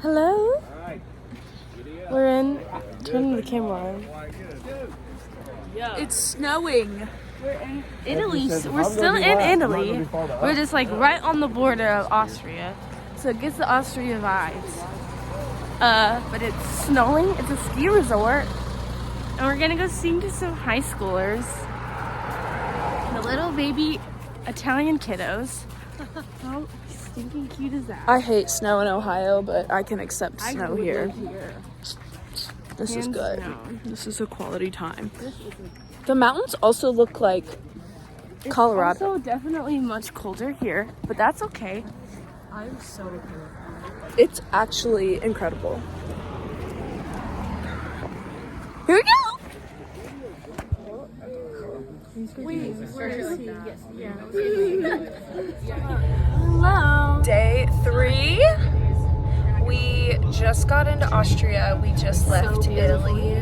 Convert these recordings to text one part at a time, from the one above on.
Hello? We're in. Turn the camera on. It's snowing. We're in Italy. We're still in Italy. We're just like right on the border of Austria. So it gets the Austria vibes. But it's snowing. It's a ski resort. And we're gonna go sing to some high schoolers. The little baby Italian kiddos. How stinking cute is that? I hate snow in Ohio, but I can accept snow here. This is good. Down. This is a quality time. The mountains also look like Colorado. It's also definitely much colder here, but that's okay. I'm so good. It's actually incredible. Here we go! Hello. Day 3. We just got into Austria. We just left Italy.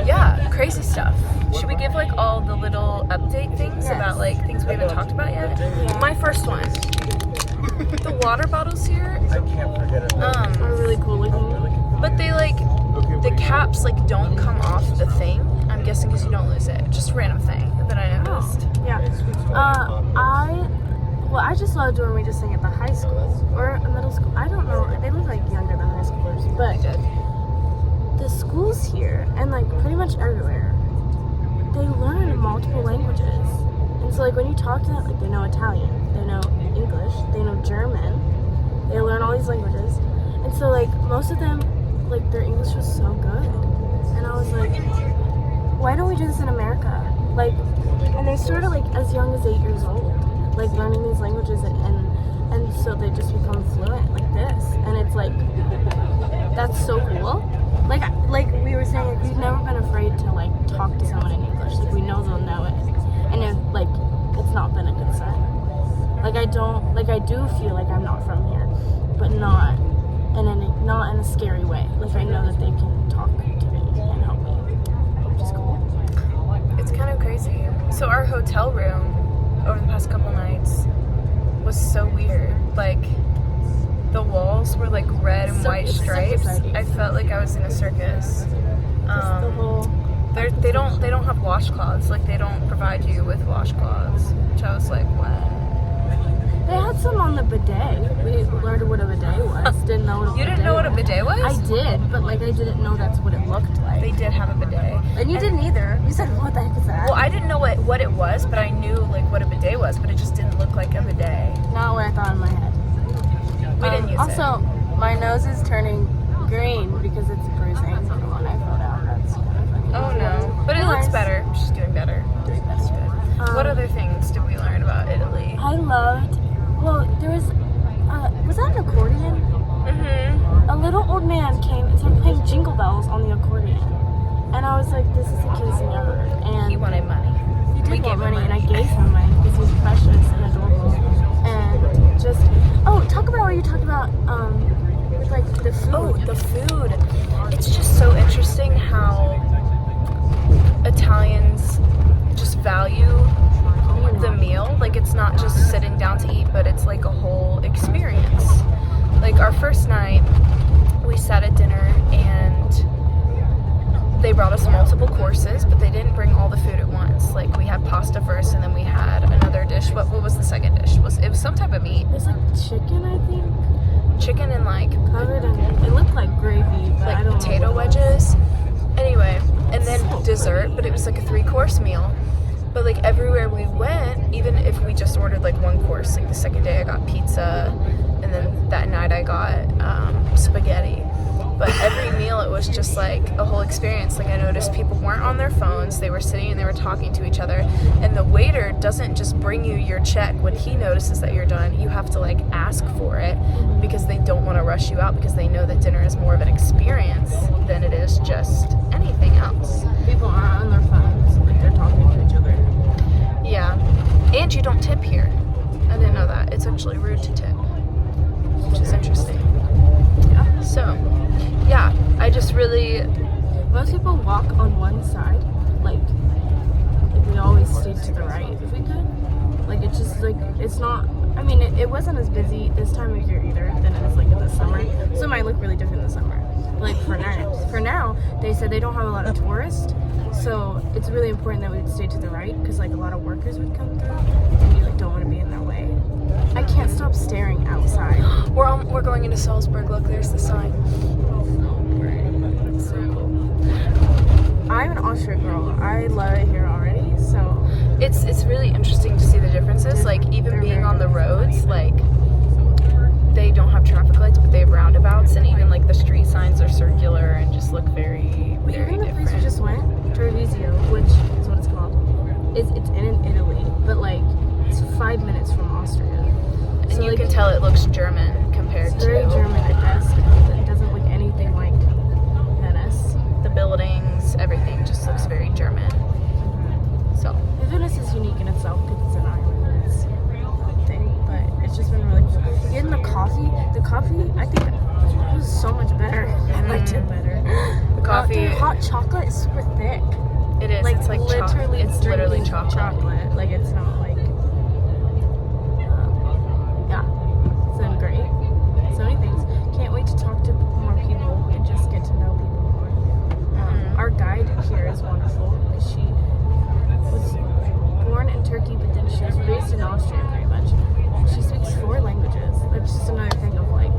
Yeah, crazy stuff. Should we give like all the little update things about like things we haven't talked about yet? Yeah. My first one. The water bottles here Are really cool looking. but they like the caps like don't come off the thing. I'm guessing because you don't lose it. Just a random thing that I noticed. Yeah. I just loved when we just sang at the high school or middle school. I don't know. They look like younger than high schoolers, but the schools here and like pretty much everywhere, they learn multiple languages. And so like when you talk to them, like they know Italian, they know English, they know German, they learn all these languages. And so like most of them, like their English was so good. And I was like, why don't we do this in America? Like, and they started like as young as 8 years old, like learning these languages and so they just become fluent like this. And it's like, that's so cool. Like we were saying, like, we've never been afraid to like talk to someone in English. Like we know they'll know it. And if like it's not been a concern. Like I do feel like I'm not from here, but not in a scary way. Like I know that they can talk to me and help me, which is cool. It's kind of crazy. So our hotel room over the past couple nights was so weird. Like the walls were like red and white stripes. I felt like I was in a circus. The whole They don't have washcloths. Like they don't provide you with washcloths. Which I was like, what? they had some on the bidet. We learned what a bidet was. Didn't know what a You didn't know what a bidet was? I did, but like I didn't know that's what it looked like. They did have a bidet. And you didn't either. You said, what the heck is that? Well, I didn't know what it was, but I knew like what a bidet was, but it just didn't look like a bidet. Not what I thought in my head. We didn't use it. Also, my nose is turning green because it's bruising from when I fell down. That's kind of funny. Oh no. But it looks better. She's doing better. That's good. What other things did we learn about Italy? I loved, there was that an accordion? Mm-hmm. A little old man came and started playing Jingle Bells on the accordion. And I was like, this is the cutest thing ever. And He wanted money. he did We want gave him money, and I money. gave him money because he was precious and adorable. And just, talk about what you talked about with like the food. Oh, the food. It's just so interesting how Italians just value the meal. Like it's not just sitting down to eat, but it's like a whole experience. Like our first night, we sat at dinner and they brought us multiple courses, but they didn't bring all the food at once. Like we had pasta first, and then we had another dish. What was the second dish? It was some type of meat. It was like chicken, I think. Chicken and like Covered in, it looked like gravy, but I like don't potato know. wedges. Anyway, and then dessert, but it was like a 3-course meal. But like everywhere we went, even if we just ordered like one course, like the second day I got pizza, and then that night I got spaghetti. But every meal it was just like a whole experience. Like I noticed people weren't on their phones, they were sitting and they were talking to each other. And the waiter doesn't just bring you your check when he notices that you're done. You have to like ask for it because they don't want to rush you out, because they know that dinner is more of an experience than it is just anything else. People aren't on their phones, like they're talking to each other. Yeah. And you don't tip here. I didn't know that. It's actually rude to tip, which is interesting. Yeah. So, yeah, I just really... Most people walk on one side, like we always stayed to the right if we could. Like it just it's like, it's not, I mean, it wasn't as busy this time of year either than it is like in the summer. So it might look really different in the summer. Like for now, they said they don't have a lot of tourists. So it's really important that we would stay to the right because like a lot of workers would come through and you like don't want to be in their way. I can't stop staring outside. We're going into Salzburg. Look, there's the sign. It's so cool. I'm an Austria girl. I love it here already. So It's really interesting to see the differences. Like even being on the roads, like they don't have traffic lights, but they have roundabouts, and even like the street signs are circular and just look very, very even the place we different. just went, Tarvisio, which is what it's called, it's in Italy, but like it's 5 minutes from Austria. And So, you like, can tell it looks German compared it's very to German-esque. It doesn't look anything like Venice. the buildings. Everything just looks very German. So Venice is unique in itself because it's an island and it's a thing, but it's just been really cool. Even the coffee, I think it was so much better. I liked it better. The coffee, their hot chocolate is super thick. it is. Like It's like literally, it's literally drinking chocolate. Like it's not like, yeah, it's been great. So many things. Can't wait to talk to more people and just get to know people more. Our guide here is wonderful. She was born in Turkey, but then she was raised in Austria pretty much. She speaks 4 languages. That's just another thing of like,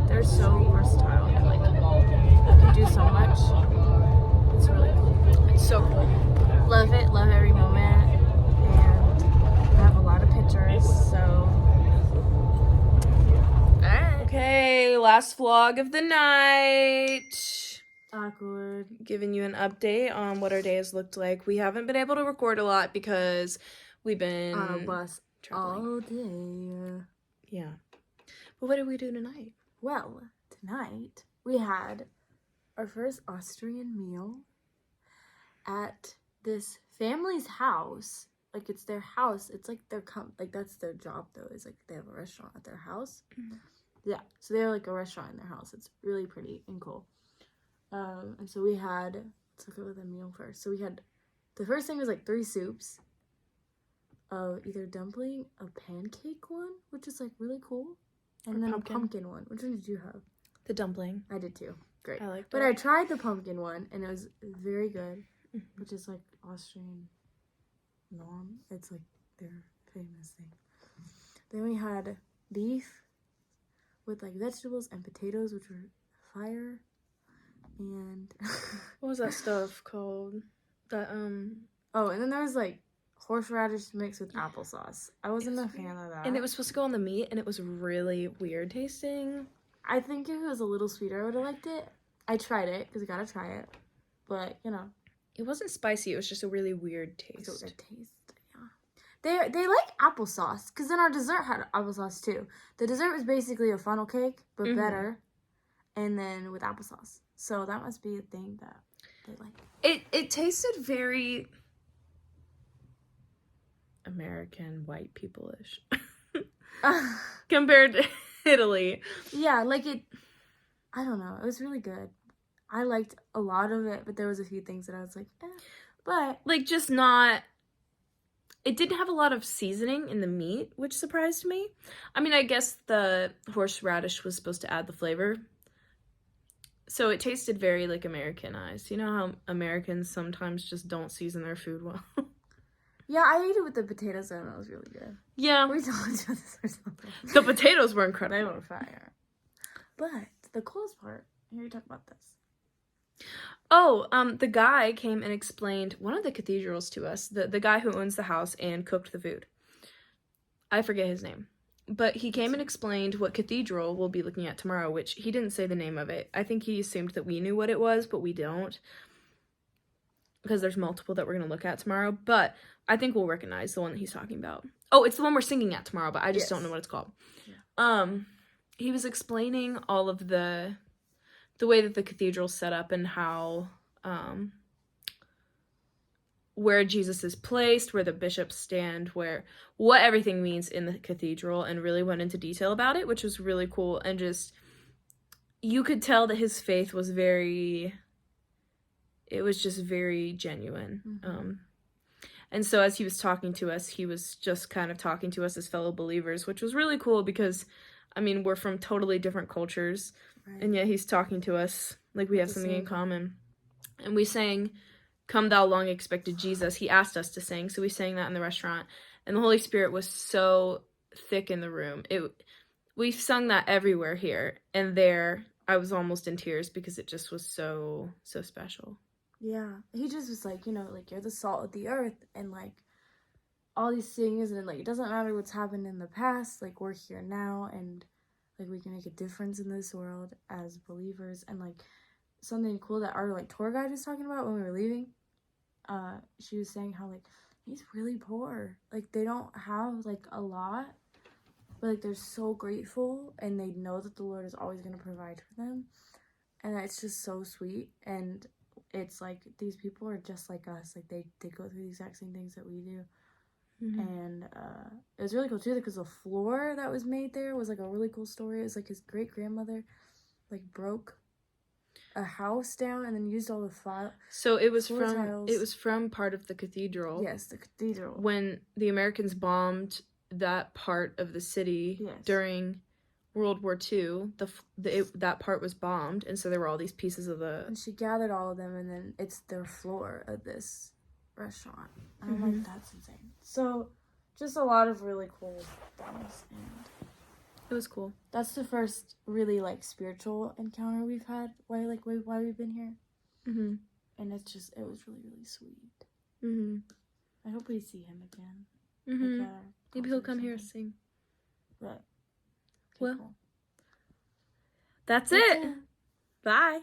they're so versatile and like, can do so much. It's really cool. It's so cool. Love it, love every moment, and I have a lot of pictures, so Okay, last vlog of the night. awkward. Giving you an update on what our day has looked like. We haven't been able to record a lot because we've been On a bus traveling. all day. Yeah. But what did we do tonight? Well, tonight we had our first Austrian meal at this family's house. Like it's their house. It's like like that's their job though. Is like they have a restaurant at their house. Mm-hmm. Yeah, so they have like a restaurant in their house. It's really pretty and cool. And so we had, let's look at the meal first. So we had, the first thing was like 3 soups of either dumpling, a pancake one, which is like really cool, and Or then pumpkin. a pumpkin one. Which one did you have? The dumpling. I did too. Great. I liked But it. I tried the pumpkin one, and it was very good, which is like Austrian norm. It's like their famous thing. Then we had beef with like vegetables and potatoes, which were fire. And What was that stuff called? That oh, and then there was like horseradish mixed with applesauce. I wasn't a fan of that. and it was supposed to go on the meat, and it was really weird tasting. I think if it was a little sweeter, I would have liked it. I tried it because I gotta try it, but you know, It wasn't spicy. It was just a really weird it's a taste. weird taste. Yeah, they like applesauce because then our dessert had applesauce too. The dessert was basically a funnel cake but better, and then with applesauce. So that must be a thing that they like. It tasted very American white people-ish compared to Italy. Yeah, like it. I don't know. It was really good. I liked a lot of it, but there was a few things that I was like, eh. But Like, just not... It didn't have a lot of seasoning in the meat, which surprised me. I mean, I guess the horseradish was supposed to add the flavor. So it tasted very, like, Americanized. You know how Americans sometimes just don't season their food well? yeah, I ate it with the potatoes and it was really good. Yeah. We told each other this or something. The potatoes were They incredible. were fire. But the coolest part, here you talk about this. Oh, the guy came and explained one of the cathedrals to us. The guy who owns the house and cooked the food. I forget his name. But he came and explained what cathedral we'll be looking at tomorrow, which he didn't say the name of it. I think he assumed that we knew what it was, but we don't. Because there's multiple that we're going to look at tomorrow. But I think we'll recognize the one that he's talking about. Oh, it's the one we're singing at tomorrow, but I just don't know what it's called. Yeah. He was explaining all of the way that the cathedral's set up and how, where Jesus is placed, where the bishops stand, what everything means in the cathedral, and really went into detail about it, which was really cool. And just, you could tell that his faith was it was just very genuine. And so as he was talking to us, he was just kind of talking to us as fellow believers, which was really cool because, I mean, we're from totally different cultures, Right. and yet he's talking to us like we have the something same in common. And we sang, "Come Thou Long Expected Jesus." He asked us to sing, so we sang that in the restaurant. And the Holy Spirit was so thick in the room. We sung that everywhere here, and there I was almost in tears because it just was so special. Yeah, he just was like, you know, like, you're the salt of the earth, and like all these things, and like it doesn't matter what's happened in the past, like we're here now, and like we can make a difference in this world as believers. And like something cool that our like tour guide was talking about when we were leaving, she was saying how like he's really poor, like they don't have like a lot, but like they're so grateful, and they know that the Lord is always going to provide for them, and it's just so sweet. And it's like these people are just like us, like they go through the exact same things that we do. And it was really cool too because the floor that was made there was like a really cool story. It was like his great grandmother like broke a house down and then used all the So it was floor tiles. it was from part of the cathedral. Yes, the cathedral. When the Americans bombed that part of the city during World War II, that part was bombed, and so there were all these pieces of the. And she gathered all of them, and then it's their floor of this restaurant. And I'm like, that's insane. So, just a lot of really cool things, and it was cool. That's the first really like spiritual encounter we've had. Why we've been here, and it was really sweet. I hope we see him again. Like, maybe he'll come here and sing. Right. Okay, Well, cool. that's it. Bye.